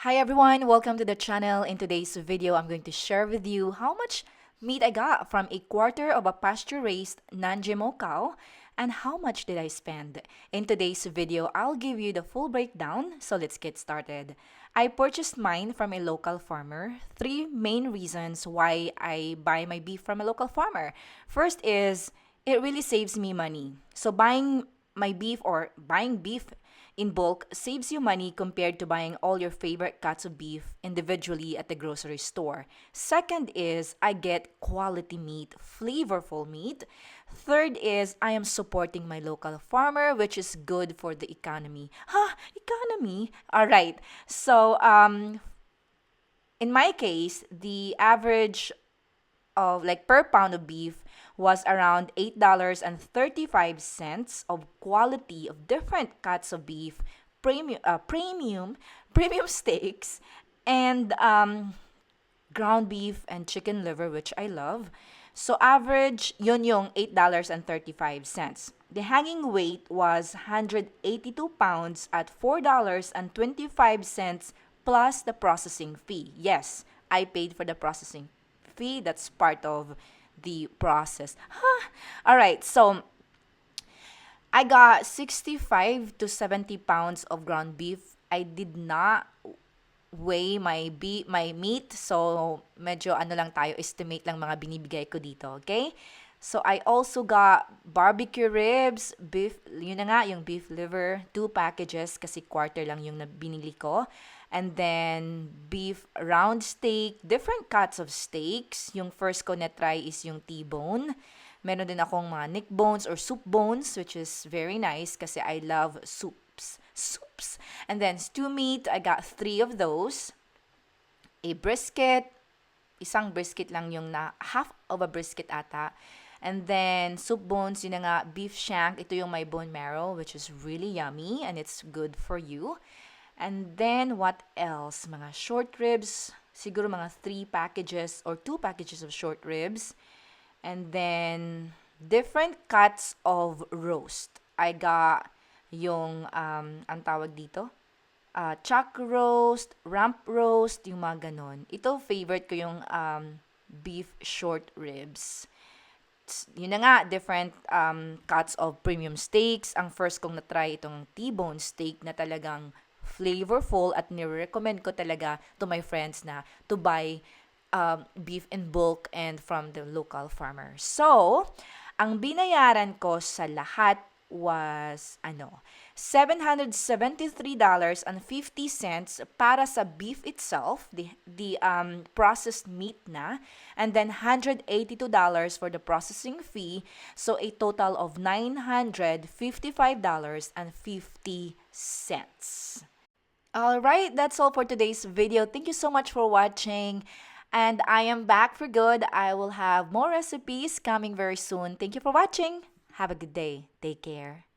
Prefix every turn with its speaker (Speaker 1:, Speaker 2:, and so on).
Speaker 1: Hi everyone, welcome to the channel. In today's video, I'm going to share with you how much meat I got from a quarter of a pasture-raised non-GMO cow and how much did I spend. In today's video, I'll give you the full breakdown, so let's get started. I purchased mine from a local farmer. Three main reasons why I buy my beef from a local farmer. First is it really saves me money. So buying my beef or buying beef in bulk saves you money compared to buying all your favorite cuts of beef individually at the grocery store. Second is I get quality meat, flavorful meat. Third is I am supporting my local farmer, which is good for the economy. Economy? All right. So, in my case, the average of like per pound of beef was around $8.35 of quality of different cuts of beef, premium steaks, and ground beef and chicken liver, which I love. So average, yun yung $8.35. The hanging weight was 182 pounds at $4.25 plus the processing fee. Yes, I paid for the processing fee. That's part of the process. All right, so I got 65 to 70 pounds of ground beef. I did not weigh my meat. So, medyo ano lang tayo, estimate lang mga binibigay ko dito, okay? So, I also got barbecue ribs, beef, yun na nga, yung beef liver, 2 packages kasi quarter lang yung binili ko. And then, beef round steak, different cuts of steaks. Yung first ko na try is yung T-bone. Meron din akong mga neck bones or soup bones, which is very nice kasi I love soups. And then stew meat, I got 3 of those. A brisket, isang brisket lang yung half of a brisket ata. And then soup bones, yun na nga, beef shank. Ito yung my bone marrow, which is really yummy and it's good for you. And then what else? Mga short ribs, siguro mga 3 packages or 2 packages of short ribs. And then different cuts of roast. I got yung, ang tawag dito, chuck roast, rump roast, yung mga ganon. Ito, favorite ko yung beef short ribs. Yun na nga, different cuts of premium steaks. Ang first kong na-try itong T-bone steak na talagang flavorful at nire-recommend ko talaga to my friends na to buy beef in bulk and from the local farmer. So, ang binayaran ko sa lahat was $773.50 para sa beef itself, the processed meat na, and then $182 for the processing fee, so a total of $955.50. Alright, that's all for today's video. Thank you so much for watching. And I am back for good. I will have more recipes coming very soon. Thank you for watching. Have a good day. Take care.